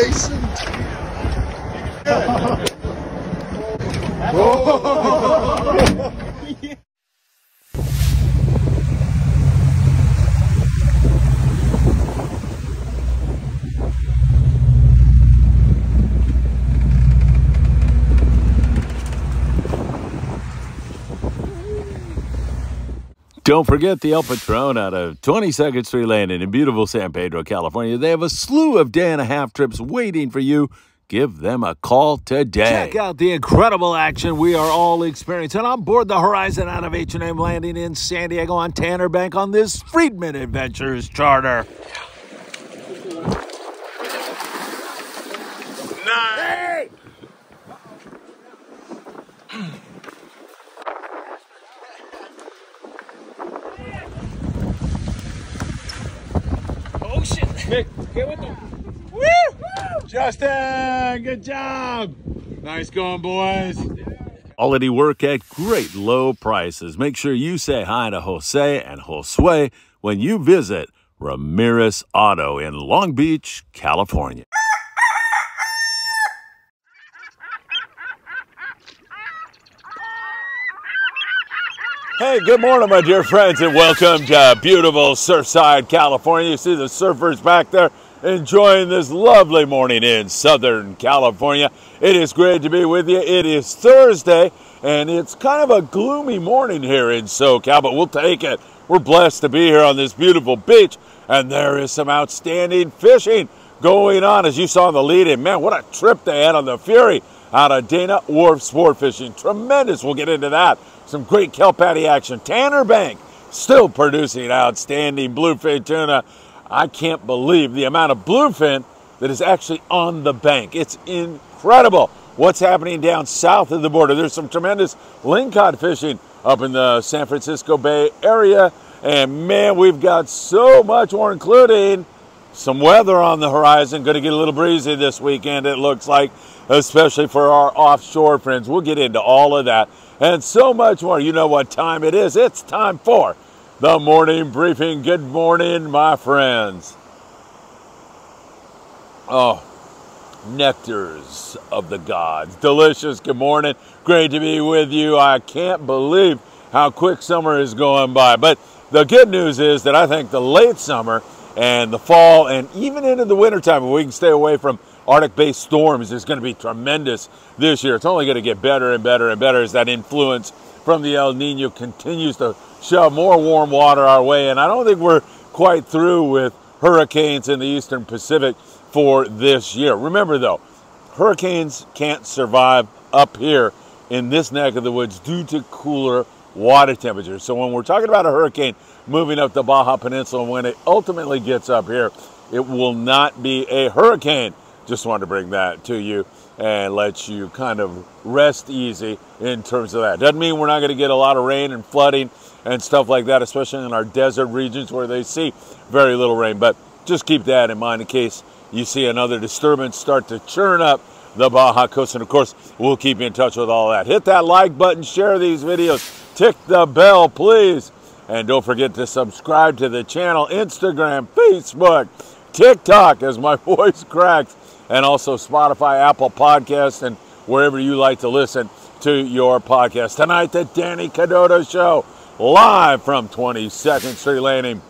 Jason. Don't forget the El Patron out of 22nd Street Landing in beautiful San Pedro, California. They have a slew of day-and-a-half trips waiting for you. Give them a call today. Check out the incredible action we are all experiencing on board the Horizon out of H&M Landing in San Diego on Tanner Bank on this Friedman Adventures charter. Nice! Oh shit! Hey, what the? Woo! Justin, good job! Nice going, boys. Quality work at great low prices. Make sure you say hi to Jose and Josue when you visit Ramirez Auto in Long Beach, California. Hey, good morning, my dear friends, and welcome to beautiful Surfside, California. You see the surfers back there enjoying this lovely morning in Southern California. It is great to be with you. It is Thursday, and it's kind of a gloomy morning here in SoCal, but we'll take it. We're blessed to be here on this beautiful beach, and there is some outstanding fishing going on, as you saw in the lead-in. Man, what a trip they had on the Fury out of Dana Wharf Sport Fishing. Tremendous. We'll get into that. Some great kelp paddy action. Tanner Bank still producing outstanding bluefin tuna. I can't believe the amount of bluefin that is actually on the bank. It's incredible what's happening down south of the border. There's some tremendous lingcod fishing up in the San Francisco Bay Area. And man, we've got so much more, including some weather on the horizon. Going to get a little breezy this weekend, it looks like, especially for our offshore friends. We'll get into all of that and so much more. You know what time it is. It's time for the morning briefing. Good morning, my friends. Oh, nectars of the gods. Delicious. Good morning. Great to be with you. I can't believe how quick summer is going by. But the good news is that I think the late summer and the fall and even into the wintertime, if we can stay away from Arctic-based storms, is going to be tremendous this year. It's only going to get better and better and better as that influence from the El Nino continues to shove more warm water our way. And I don't think we're quite through with hurricanes in the eastern Pacific for this year. Remember, though, hurricanes can't survive up here in this neck of the woods due to cooler water temperatures. So when we're talking about a hurricane moving up the Baja Peninsula, when it ultimately gets up here, it will not be a hurricane. Just wanted to bring that to you and let you kind of rest easy in terms of that. Doesn't mean we're not going to get a lot of rain and flooding and stuff like that, especially in our desert regions where they see very little rain. But just keep that in mind in case you see another disturbance start to churn up the Baja coast. And of course, we'll keep you in touch with all that. Hit that like button, share these videos, tick the bell, please. And don't forget to subscribe to the channel, Instagram, Facebook, TikTok, as my voice cracks, and also Spotify, Apple Podcasts, and wherever you like to listen to your podcast. Tonight, the Danny Cadoto Show, live from 22nd Street Landing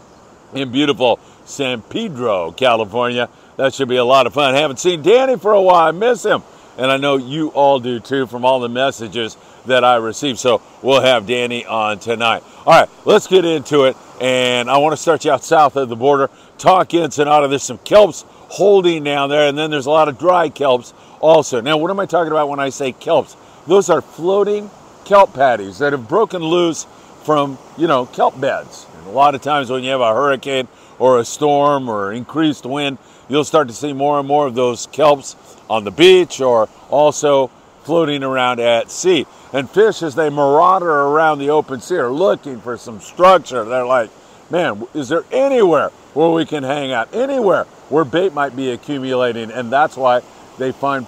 in beautiful San Pedro, California. That should be a lot of fun. Haven't seen Danny for a while. I miss him. And I know you all do too from all the messages that I received. So we'll have Danny on tonight. All right, let's get into it. And I want to start you out south of the border. Talk Ensenada. There's some kelps holding down there, and then there's a lot of dry kelps also. Now, what am I talking about when I say kelps? Those are floating kelp patties that have broken loose from, kelp beds. And a lot of times when you have a hurricane or a storm or increased wind, you'll start to see more and more of those kelps on the beach or also floating around at sea. And fish, as they marauder around the open sea, are looking for some structure. They're like, man, is there anywhere where we can hang out? Anywhere where bait might be accumulating? And that's why they find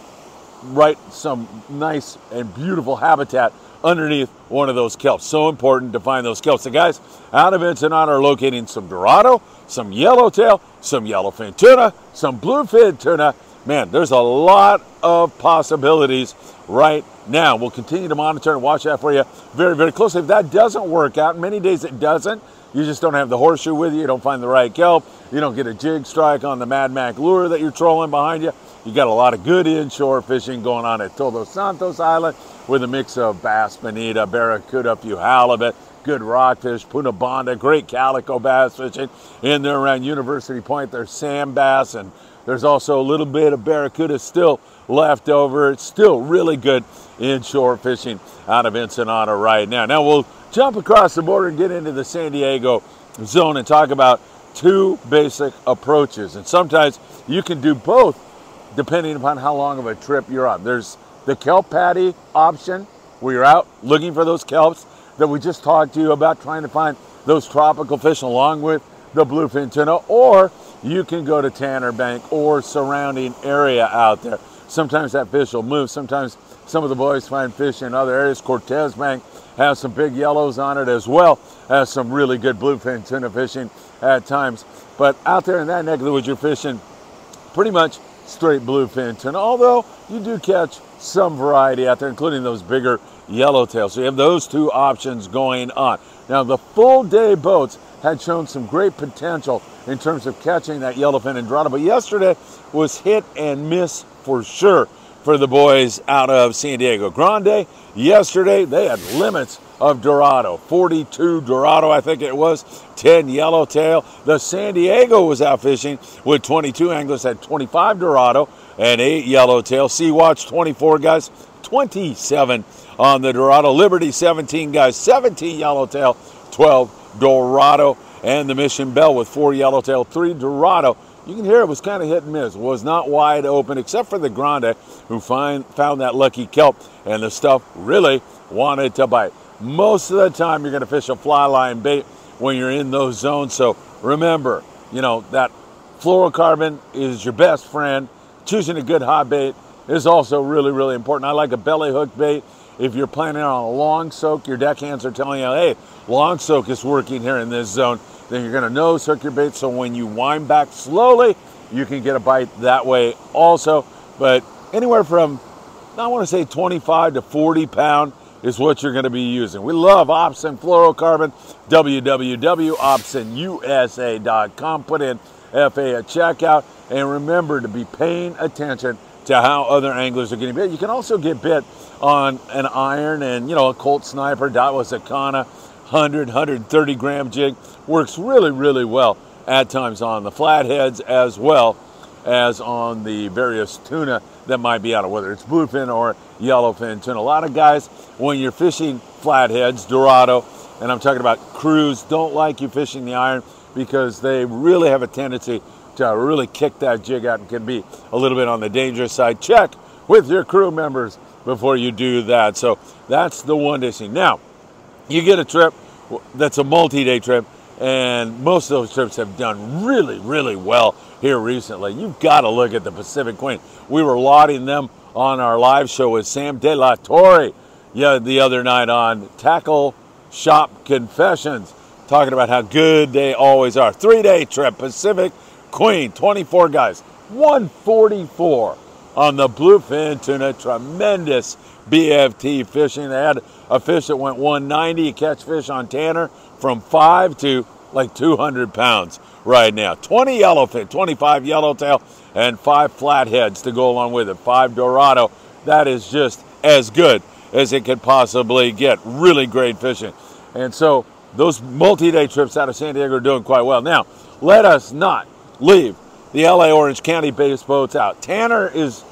some nice and beautiful habitat underneath one of those kelps. So important to find those kelps. The guys out of Ensenada are locating some dorado, some yellowtail, some yellowfin tuna, some bluefin tuna, man, there's a lot of possibilities right now. We'll continue to monitor and watch that for you very, very closely. If that doesn't work out, many days it doesn't, you just don't have the horseshoe with you, you don't find the right kelp, you don't get a jig strike on the Mad Mac lure that you're trolling behind you. You got a lot of good inshore fishing going on at Todos Santos Island with a mix of bass, bonita, barracuda, a few halibut, good rockfish, punabonda, great calico bass fishing in there around University Point. There's sand bass, and there's also a little bit of barracuda still left over. It's still really good inshore fishing out of Ensenada right now. Now we'll jump across the border and get into the San Diego zone and talk about two basic approaches. And sometimes you can do both depending upon how long of a trip you're on. There's the kelp paddy option where you're out looking for those kelps that we just talked to you about, trying to find those tropical fish along with the bluefin tuna, or you can go to Tanner Bank or surrounding area out there. Sometimes that fish will move. Sometimes some of the boys find fish in other areas. Cortez Bank has some big yellows on it, as well as some really good bluefin tuna fishing at times. But out there in that neck of the woods, you're fishing pretty much straight bluefin tuna, although you do catch some variety out there, including those bigger yellowtail. So you have those two options going on. Now, the full day boats had shown some great potential in terms of catching that yellowfin and dorado, but yesterday was hit and miss for sure for the boys out of San Diego Grande. Yesterday, they had limits of dorado, 42 dorado, I think it was, 10 yellowtail. The San Diego was out fishing with 22 anglers, had 25 dorado and 8 yellowtail. Sea Watch, 24 guys, 27 on the dorado. Liberty, 17 guys, 17 yellowtail, 12 dorado. And the Mission Bell with 4 yellowtail, 3 dorado. You can hear it was kind of hit and miss. It was not wide open, except for the Grande, who found that lucky kelp, and the stuff really wanted to bite. Most of the time, you're going to fish a fly line bait when you're in those zones. So remember, you know, that fluorocarbon is your best friend. Choosing a good hot bait is also really, really important. I like a belly hook bait. If you're planning on a long soak, your deckhands are telling you, hey, long soak is working here in this zone, then you're going to nose hook your bait, so when you wind back slowly, you can get a bite that way also. But anywhere from, I want to say 25 to 40 pound is what you're going to be using. We love Opsin fluorocarbon, www.opsinusa.com. Put in FA at checkout, and remember to be paying attention to how other anglers are getting bit. You can also get bit on an iron, and you know, a Colt Sniper, that was a Kana 130 gram jig. Works really, really well at times on the flatheads as well as on the various tuna that might be out of, whether it's bluefin or yellowfin tuna. A lot of guys, when you're fishing flatheads, dorado, and I'm talking about crews, don't like you fishing the iron because they really have a tendency to really kick that jig out and can be a little bit on the dangerous side. Check with your crew members before you do that. So that's the one day scene. Now, you get a trip that's a multi-day trip, and most of those trips have done really, really well here recently. You've got to look at the Pacific Queen. We were lauding them on our live show with Sam De La Torre the other night on Tackle Shop Confessions, talking about how good they always are. 3-day trip, Pacific Queen, 24 guys, 144 on the bluefin tuna. Tremendous BFT fishing. They had a fish that went 190. You catch fish on Tanner from 5 to like 200 pounds right now. 20 yellowfin, 25 yellowtail, and 5 flatheads to go along with it. 5 dorado. That is just as good as it could possibly get. Really great fishing. And so those multi-day trips out of San Diego are doing quite well. Now, let us not leave the LA Orange County based boats out. Tanner is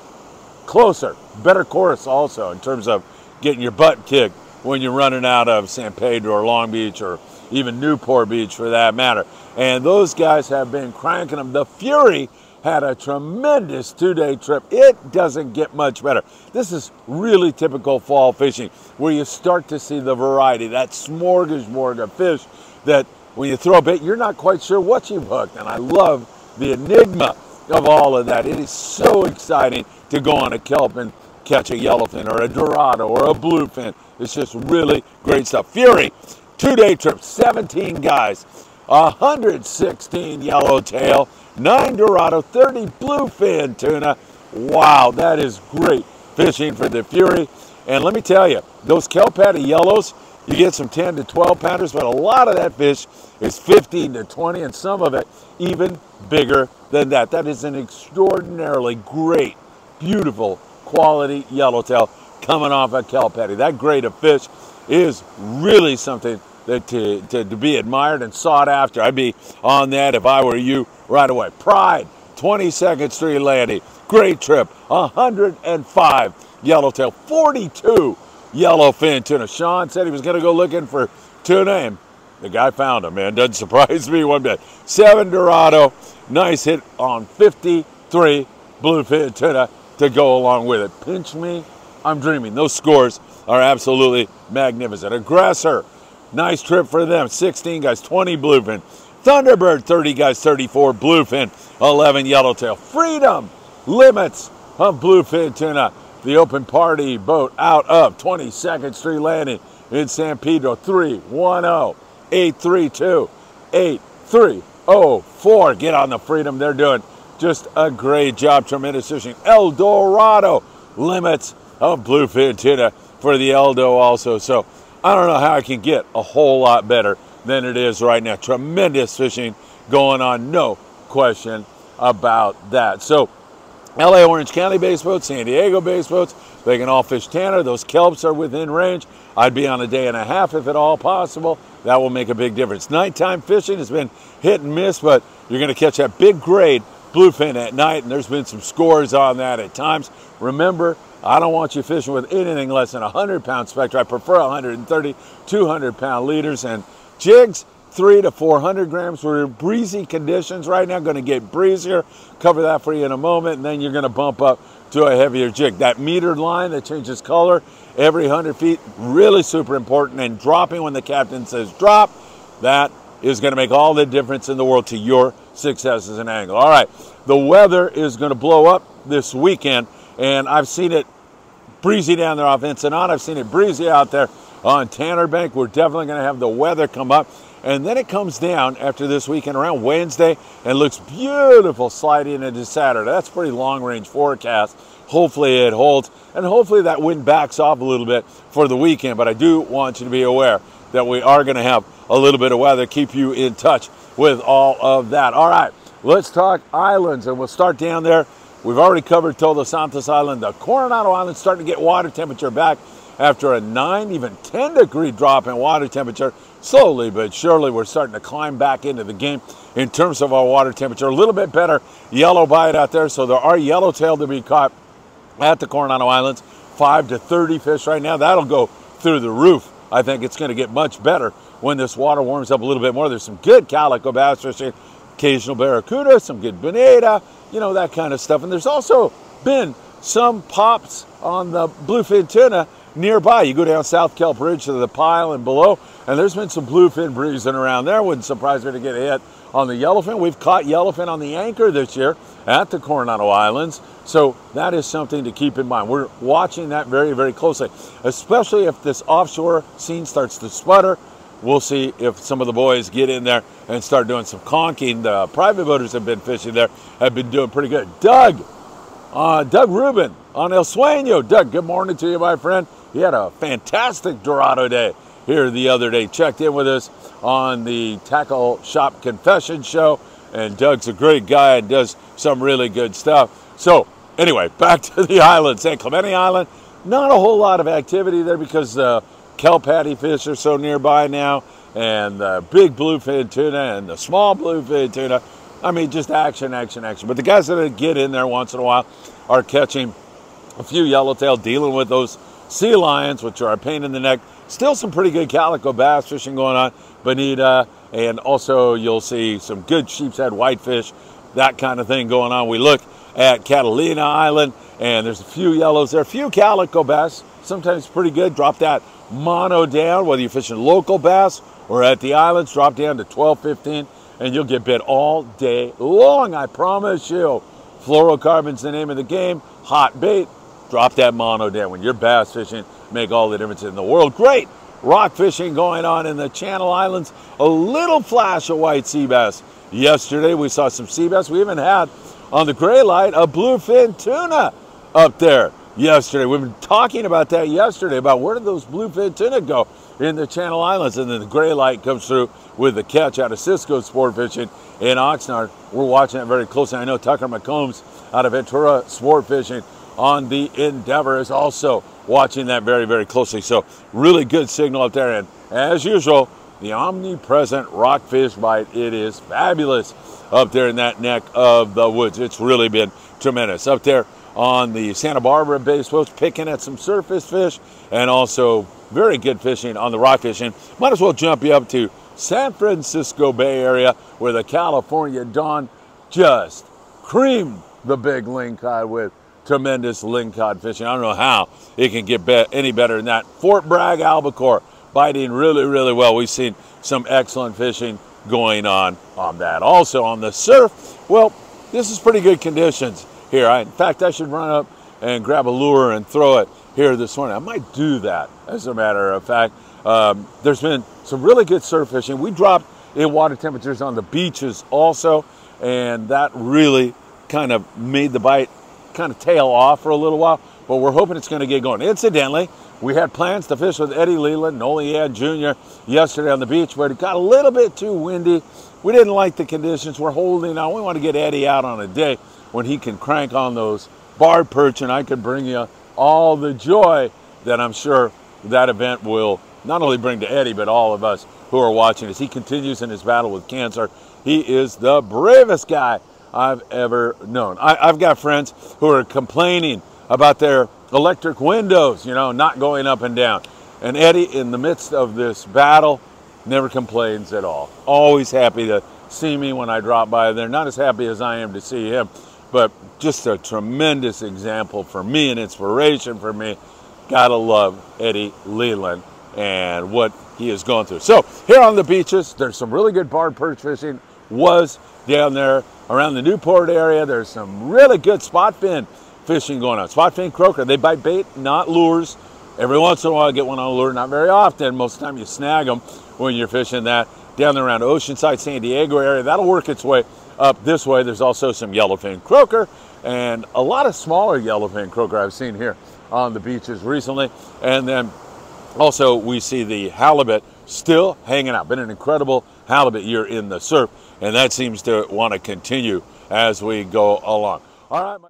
closer, better course also in terms of getting your butt kicked when you're running out of San Pedro or Long Beach or even Newport Beach for that matter. And those guys have been cranking them. The Fury had a tremendous 2-day trip. It doesn't get much better. This is really typical fall fishing where you start to see the variety, that smorgasbord of fish that when you throw a bait, you're not quite sure what you've hooked. And I love the enigma of all of that. It is so exciting to go on a kelp and catch a yellowfin or a dorado or a bluefin. It's just really great stuff. Fury, 2-day trip, 17 guys, 116 yellowtail, 9 dorado, 30 bluefin tuna, Wow, that is great fishing for the Fury. And let me tell you, those kelp paddy yellows, you get some 10 to 12 pounders, but a lot of that fish is 15 to 20, and some of it even bigger than that. That is an extraordinarily great, beautiful quality yellowtail coming off a kelp paddy. That grade of fish is really something that to be admired and sought after. I'd be on that if I were you right away. Pride, 22nd Street Landing, great trip, 105 yellowtail, 42 yellowfin tuna. Sean said he was going to go looking for tuna, and the guy found them, man. Doesn't surprise me one bit. 7 dorado, nice hit on 53 bluefin tuna to go along with it. Pinch me, I'm dreaming. Those scores are absolutely magnificent. Aggressor, nice trip for them. 16 guys, 20 bluefin. Thunderbird, 30 guys, 34 bluefin, 11 yellowtail. Freedom, limits of bluefin tuna. The open party boat out of 22nd Street Landing in San Pedro, 310-832-8304. Get on the Freedom. They're doing just a great job. Tremendous fishing. El Dorado, limits of bluefin tuna for the Eldo also. So I don't know how I can get a whole lot better than it is right now. Tremendous fishing going on, no question about that. So LA Orange County based boats, San Diego based boats, they can all fish Tanner. Those kelps are within range. I'd be on a day and a half if at all possible. That will make a big difference. Nighttime fishing has been hit and miss, but you're going to catch that big grade bluefin at night, and there's been some scores on that at times. Remember, I don't want you fishing with anything less than 100-pound spectra. I prefer 130, 200-pound leaders, and jigs 300 to 400 grams. We're in breezy conditions right now, going to get breezier. Cover that for you in a moment, and then you're going to bump up to a heavier jig. That metered line that changes color every 100 feet, really super important, and dropping when the captain says drop, that is going to make all the difference in the world to your success as an angler. All right, the weather is going to blow up this weekend, and I've seen it breezy down there off Ensenada. I've seen it breezy out there on Tanner Bank. We're definitely going to have the weather come up. And then it comes down after this weekend around Wednesday and looks beautiful sliding into Saturday. That's a pretty long-range forecast. Hopefully it holds, and hopefully that wind backs off a little bit for the weekend. But I do want you to be aware that we are going to have a little bit of weather. Keep you in touch with all of that. All right, let's talk islands, and we'll start down there. We've already covered Todos Santos Island. The Coronado Island starting to get water temperature back after a 9, even 10-degree drop in water temperature. Slowly but surely, we're starting to climb back into the game in terms of our water temperature. A little bit better yellow bite out there, so there are yellowtail to be caught at the Coronado Islands. 5 to 30 fish right now. That'll go through the roof. I think it's going to get much better when this water warms up a little bit more. There's some good calico bass fishing, occasional barracuda, some good bonita, you know, that kind of stuff. And there's also been some pops on the bluefin tuna nearby. You go down South Kelp Ridge to the pile and below, and there's been some bluefin breezing around there. Wouldn't surprise me to get a hit on the yellowfin. We've caught yellowfin on the anchor this year at the Coronado Islands, so that is something to keep in mind. We're watching that very, very closely, especially if this offshore scene starts to sputter. We'll see if some of the boys get in there and start doing some conking. The private boaters have been fishing there, have been doing pretty good. Doug Rubin on El Sueño. Doug, good morning to you, my friend. He had a fantastic Dorado day here the other day. Checked in with us on the Tackle Shop Confession Show, and Doug's a great guy and does some really good stuff. So anyway, back to the island, San Clemente Island. Not a whole lot of activity there because kelp paddy fish are so nearby now, and the big bluefin tuna and the small bluefin tuna. I mean, just action, action, action. But the guys that get in there once in a while are catching a few yellowtail, dealing with those sea lions, which are a pain in the neck. Still some pretty good calico bass fishing going on, bonita, and also you'll see some good sheepshead whitefish, that kind of thing going on. We look at Catalina Island, and there's a few yellows there, a few calico bass, sometimes pretty good. Drop that mono down, whether you're fishing local bass or at the islands, drop down to 12, 15, and you'll get bit all day long, I promise you. Fluorocarbon's the name of the game, hot bait. Drop that mono down. When you're bass fishing, make all the difference in the world. Great rock fishing going on in the Channel Islands. A little flash of white sea bass yesterday. We saw some sea bass. We even had on the gray light a bluefin tuna up there yesterday. We've been talking about that yesterday, about where did those bluefin tuna go in the Channel Islands, and then the gray light comes through with the catch out of Cisco Sport Fishing in Oxnard. We're watching it very closely. I know Tucker McCombs out of Ventura Sport Fishing on the Endeavor is also watching that very, very closely. So really good signal up there. And as usual, the omnipresent rockfish bite. It is fabulous up there in that neck of the woods. It's really been tremendous. Up there on the Santa Barbara Bay Coast, picking at some surface fish, and also very good fishing on the rock fishing. Might as well jump you up to San Francisco Bay Area, where the California Dawn just creamed the big lingcod with tremendous lingcod fishing. I don't know how it can get any better than that. Fort Bragg albacore biting really, really well. We've seen some excellent fishing going on that. Also on the surf, well, this is pretty good conditions here. In fact, I should run up and grab a lure and throw it here this morning. I might do that, as a matter of fact. There's been some really good surf fishing. We dropped in water temperatures on the beaches also, and that really kind of made the bite kind of tail off for a little while, but we're hoping it's going to get going. Incidentally, we had plans to fish with Eddie Leland, Noliad Jr. yesterday on the beach, but it got a little bit too windy. We didn't like the conditions. We're holding on. We want to get Eddie out on a day when he can crank on those barred perch, and I can bring you all the joy that I'm sure that event will not only bring to Eddie, but all of us who are watching as he continues in his battle with cancer. He is the bravest guy I've ever known. I've got friends who are complaining about their electric windows, you know, not going up and down. And Eddie, in the midst of this battle, never complains at all. Always happy to see me when I drop by there. Not as happy as I am to see him, but just a tremendous example for me and inspiration for me. Gotta love Eddie Leland and what he has gone through. So here on the beaches, there's some really good barred perch fishing. Was down there around the Newport area. There's some really good spot fin fishing going on. Spot fin croaker, they bite bait, not lures. Every once in a while I get one on a lure, not very often. Most of the time you snag them when you're fishing that. Down there around Oceanside, San Diego area, that'll work its way up this way. There's also some yellowfin croaker and a lot of smaller yellowfin croaker I've seen here on the beaches recently. And then also we see the halibut still hanging out. Been an incredible halibut year in the surf, and that seems to want to continue as we go along. All right.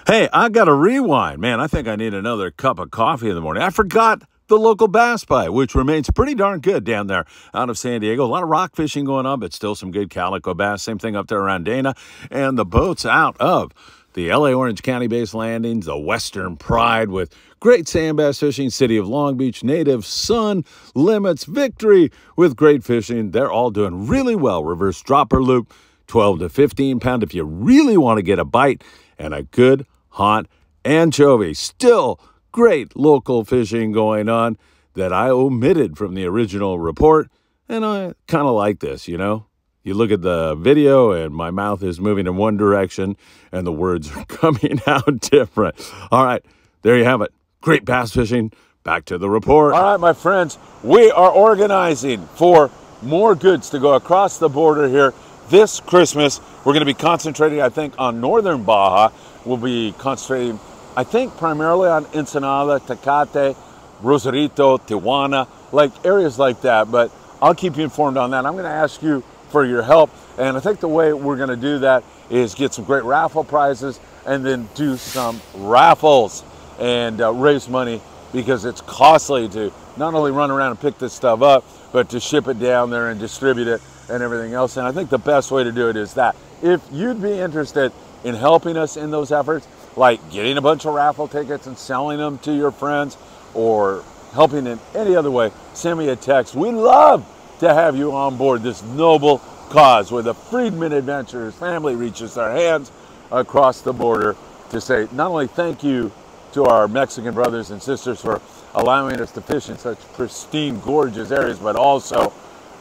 Hey, I got to rewind. Man, I think I need another cup of coffee in the morning. I forgot the local bass bite, which remains pretty darn good down there out of San Diego. A lot of rock fishing going on, but still some good calico bass. Same thing up there around Dana. And the boats out of the LA Orange County-based landings, the Western Pride with great sand bass fishing, City of Long Beach, Native, Sun, Limits, Victory with great fishing. They're all doing really well. Reverse dropper loop, 12 to 15 pound if you really want to get a bite, and a good hot anchovy. Still great local fishing going on that I omitted from the original report, and I kind of like this, you know. You look at the video and my mouth is moving in one direction and the words are coming out different. All right, there you have it. Great bass fishing. Back to the report. All right, my friends, we are organizing for more goods to go across the border here this Christmas. We're going to be concentrating, I think, on northern Baja. We'll be concentrating, I think, primarily on Ensenada, Tecate, Rosarito, Tijuana, like areas like that. But I'll keep you informed on that. I'm going to ask you for your help, and I think the way we're going to do that is get some great raffle prizes and then do some raffles and raise money, because it's costly to not only run around and pick this stuff up, but to ship it down there and distribute it and everything else. And I think the best way to do it is that if you'd be interested in helping us in those efforts, like getting a bunch of raffle tickets and selling them to your friends, or helping in any other way, send me a text. We love to have you on board this noble cause where the Friedman Adventures family reaches their hands across the border to say not only thank you to our Mexican brothers and sisters for allowing us to fish in such pristine, gorgeous areas, but also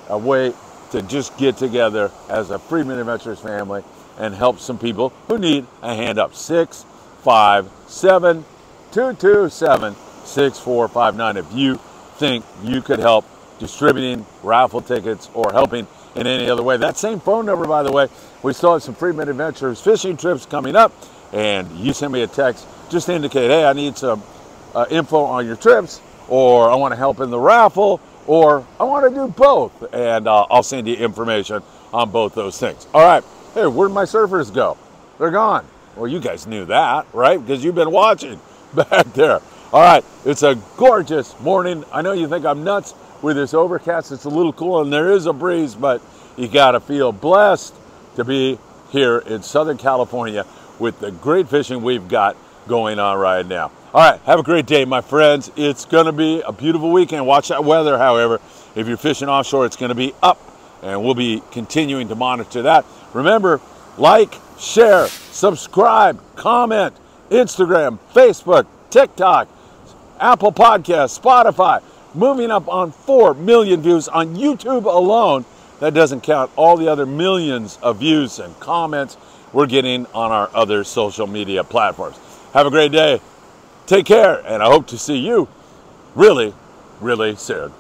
a way to just get together as a Friedman Adventures family and help some people who need a hand up. 657-227-6459. If you think you could help distributing raffle tickets or helping in any other way. That same phone number, by the way, we still have some Friedman Adventures fishing trips coming up, and you send me a text, just to indicate, hey, I need some info on your trips, or I want to help in the raffle, or I want to do both, and I'll send you information on both those things. All right, hey, where'd my surfers go? They're gone. Well, you guys knew that, right? Because you've been watching back there. All right, it's a gorgeous morning. I know you think I'm nuts with this overcast. It's a little cool and there is a breeze, but you got to feel blessed to be here in Southern California with the great fishing we've got going on right now. All right, have a great day, my friends. It's going to be a beautiful weekend. Watch that weather, however. If you're fishing offshore, it's going to be up, and we'll be continuing to monitor that. Remember, like, share, subscribe, comment, Instagram, Facebook, TikTok, Apple Podcasts, Spotify, moving up on 4 million views on YouTube alone. That doesn't count all the other millions of views and comments we're getting on our other social media platforms. Have a great day. Take care, and I hope to see you really, really soon.